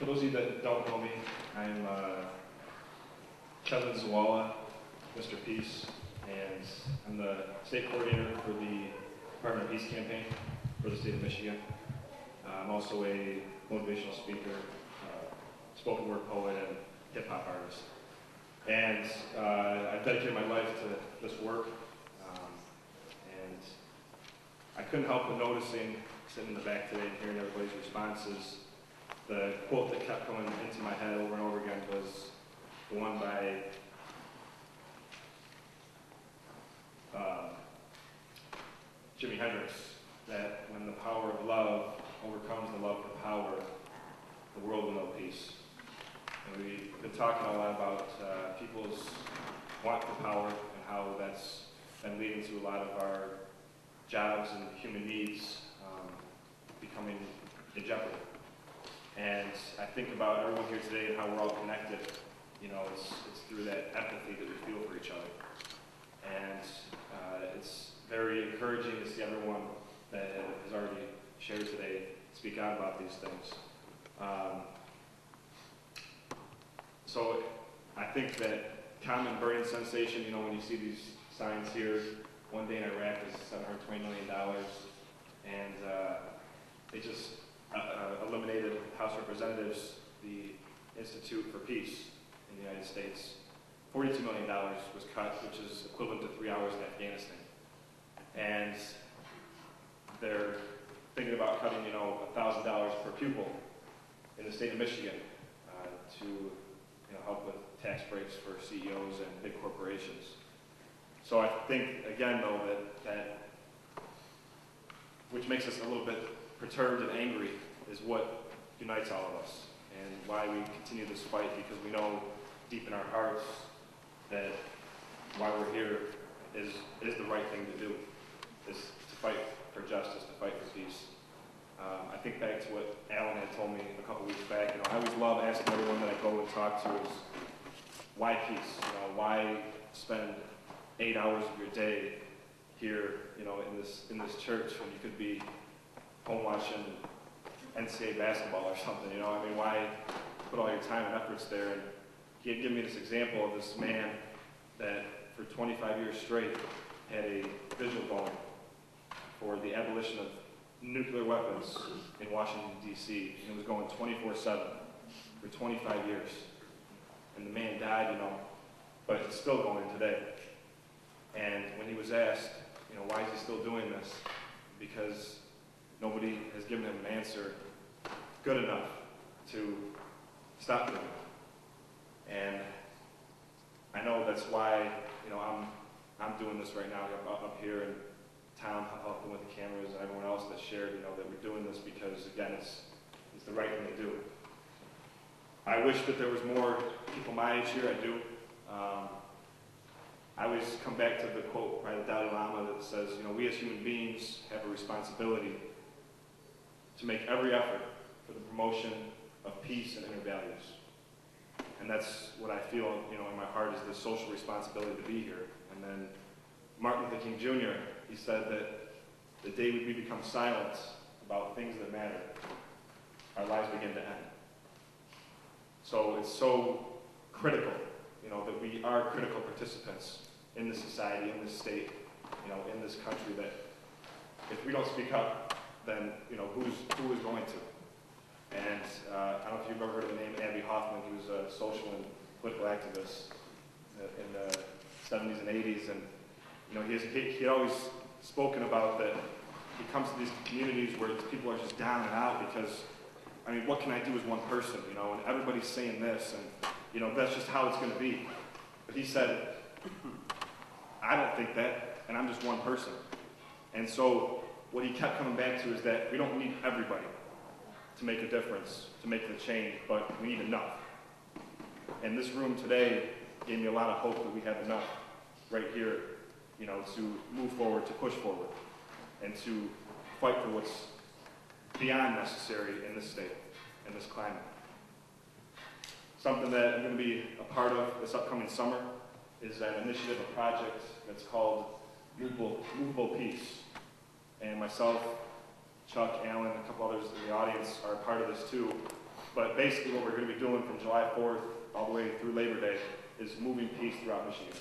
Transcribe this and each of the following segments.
For those of you that don't know me, I'm Kevin Szawala, Mr. Peace, and I'm the state coordinator for the Department of Peace campaign for the state of Michigan. I'm also a motivational speaker, spoken word poet, and hip-hop artist. And I've dedicated my life to this work, and I couldn't help but noticing, sitting in the back today and hearing everybody's responses, the quote that kept coming into my head over and over again was the one by Jimi Hendrix, that when the power of love overcomes the love for power, the world will know peace. And we've been talking a lot about people's want for power and how that's been leading to a lot of our jobs and human needs becoming in jeopardy. And I think about everyone here today and how we're all connected. You know, it's through that empathy that we feel for each other. And it's very encouraging to see everyone that has already shared today speak out about these things. So I think that common burning sensation, you know, when you see these signs here, one day in Iraq is $720 million, and they just eliminated House of Representatives, the Institute for Peace in the United States. $42 million was cut, which is equivalent to 3 hours in Afghanistan. And they're thinking about cutting, you know, $1,000 per pupil in the state of Michigan to, you know, help with tax breaks for CEOs and big corporations. So I think, again, though, that which makes us a little bit perturbed and angry is what unites all of us and why we continue this fight, because we know deep in our hearts that why we're here is the right thing to do, is to fight for justice, to fight for peace. I think back to what Alan had told me a couple weeks back. You know, I always love asking everyone that I go and talk to is, why peace? You know, why spend 8 hours of your day here, you know, in this church when you could be home watching NCAA basketball or something? You know, I mean, why put all your time and efforts there? And he had given me this example of this man that for 25 years straight had a vigil going for the abolition of nuclear weapons in Washington, D.C., and it was going 24/7 for 25 years. And the man died, you know, but it's still going today. And when he was asked, you know, why is he still doing this? Because nobody has given him an answer good enough to stop doing it. And I know that's why, you know, I'm doing this right now up here in town, helping with the cameras and everyone else that shared, you know, that we're doing this because, again, it's the right thing to do. I wish that there was more people my age here. I do. I always come back to the quote by the Dalai Lama that says, you know, we as human beings have a responsibility to make every effort for the promotion of peace and inner values. And that's what I feel, you know, in my heart is the social responsibility to be here. And then Martin Luther King Jr., he said that the day we become silent about things that matter, our lives begin to end. So it's so critical, you know, that we are critical participants in this society, in this state, you know, in this country, that if we don't speak up, then, you know, who is going to? And I don't know if you've ever heard of the name Abby Hoffman. He was a social and political activist in the 70s and 80s, and you know, he had always spoken about that he comes to these communities where people are just down and out because, I mean, what can I do as one person, you know, and everybody's saying this, and, you know, that's just how it's going to be. But he said, I don't think that, and I'm just one person. And so what he kept coming back to is that we don't need everybody to make a difference, to make the change, but we need enough. And this room today gave me a lot of hope that we have enough right here, you know, to move forward, to push forward, and to fight for what's beyond necessary in this state, in this climate. Something that I'm going to be a part of this upcoming summer is an initiative, a project that's called Movable Peace. And myself, Chuck, Alan, a couple others in the audience are a part of this too. But basically what we're going to be doing from July 4th all the way through Labor Day is moving peace throughout Michigan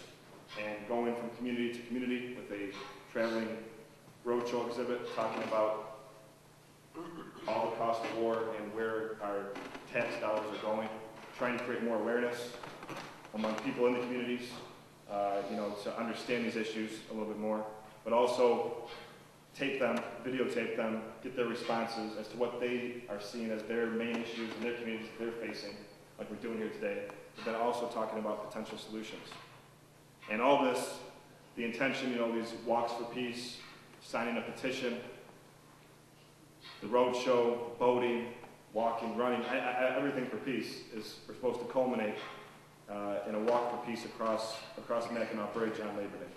and going from community to community with a traveling roadshow exhibit talking about all the cost of war and where our tax dollars are going, trying to create more awareness among people in the communities, to understand these issues a little bit more, but also tape them, videotape them, get their responses as to what they are seeing as their main issues in their communities that they're facing, like we're doing here today, but then also talking about potential solutions. And all this, the intention, these walks for peace, signing a petition, the road show, boating, walking, running, everything for peace we're supposed to culminate in a walk for peace across Mackinac Bridge on Labor Day.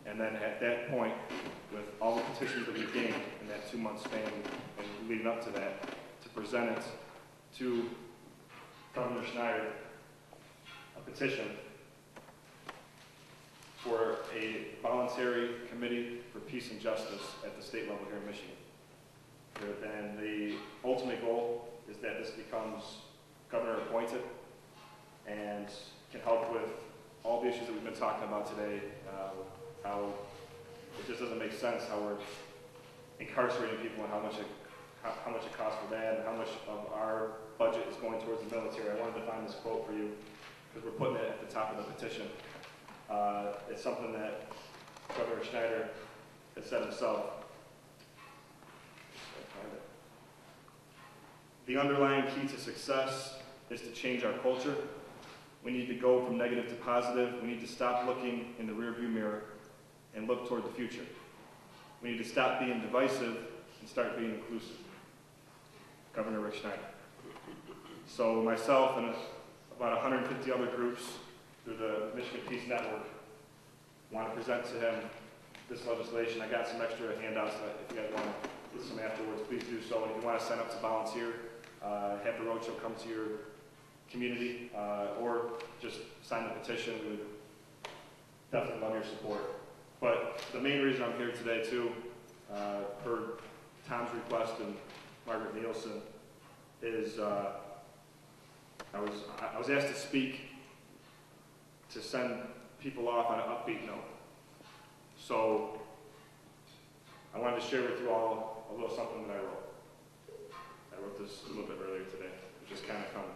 And then at that point, with all the petitions that we gained in that 2-month span and leading up to that, to present it to Governor Schneider, a petition for a voluntary committee for peace and justice at the state level here in Michigan. And the ultimate goal is that this becomes governor appointed and can help with all the issues that we've been talking about today, how it just doesn't make sense how we're incarcerating people and how much it costs for that and how much of our budget is going towards the military. I wanted to find this quote for you because we're putting it at the top of the petition. It's something that Governor Schneider has said himself. The underlying key to success is to change our culture. We need to go from negative to positive. We need to stop looking in the rearview mirror and look toward the future. We need to stop being divisive and start being inclusive. Governor Rick Schneider. So myself and about 150 other groups through the Michigan Peace Network want to present to him this legislation. I got some extra handouts that if you guys want to get some afterwards, please do so. And if you want to sign up to volunteer, have the roadshow come to your community, or just sign the petition, we would definitely love your support. But the main reason I'm here today too, per Tom's request and Margaret Nielsen, is I was asked to speak to send people off on an upbeat note. So I wanted to share with you all a little something that I wrote. I wrote this a little bit earlier today, which is kind of coming.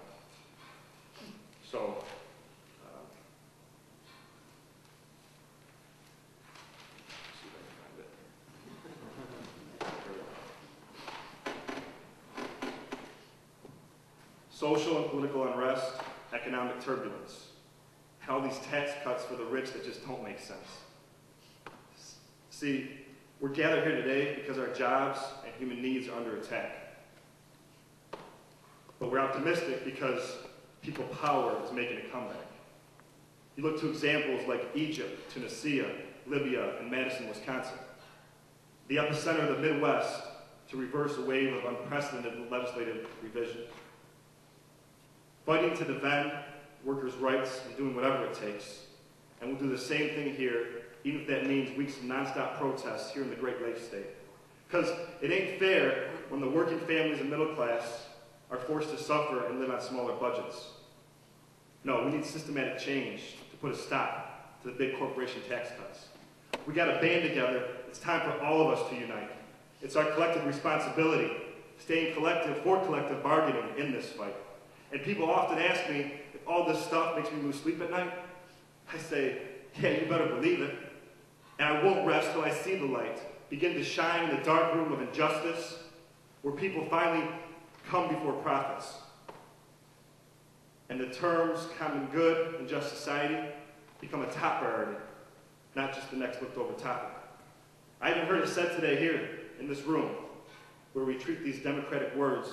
So, see if I can find it. Social and political unrest, economic turbulence, and all these tax cuts for the rich that just don't make sense. See, we're gathered here today because our jobs and human needs are under attack. But we're optimistic because people power is making a comeback. You look to examples like Egypt, Tunisia, Libya, and Madison, Wisconsin. The epicenter of the Midwest to reverse a wave of unprecedented legislative revision. Fighting to defend workers' rights and doing whatever it takes. And we'll do the same thing here, even if that means weeks of nonstop protests here in the Great Lakes State. Because it ain't fair when the working families and middle class are forced to suffer and live on smaller budgets. No, we need systematic change to put a stop to the big corporation tax cuts. We got to band together. It's time for all of us to unite. It's our collective responsibility, staying collective for collective bargaining in this fight. And people often ask me if all this stuff makes me lose sleep at night. I say, yeah, you better believe it. And I won't rest till I see the light begin to shine in the dark room of injustice, where people finally come before profits. And the terms common good and just society become a top priority, not just the next looked over topic. I even heard it said today here in this room, where we treat these democratic words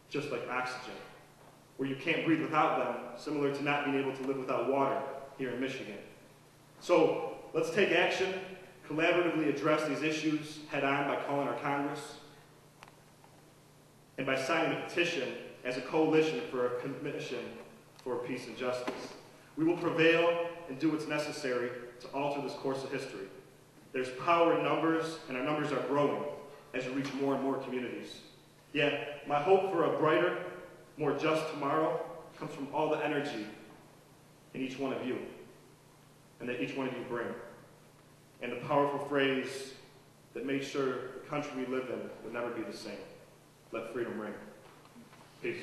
just like oxygen, where you can't breathe without them, similar to not being able to live without water here in Michigan. So let's take action, collaboratively address these issues head on by calling our Congress, and by signing a petition as a coalition for a commission for peace and justice. We will prevail and do what's necessary to alter this course of history. There's power in numbers, and our numbers are growing as we reach more and more communities. Yet, my hope for a brighter more just tomorrow comes from all the energy in each one of you, and that each one of you bring. And the powerful phrase that makes sure the country we live in will never be the same. Let freedom ring. Peace.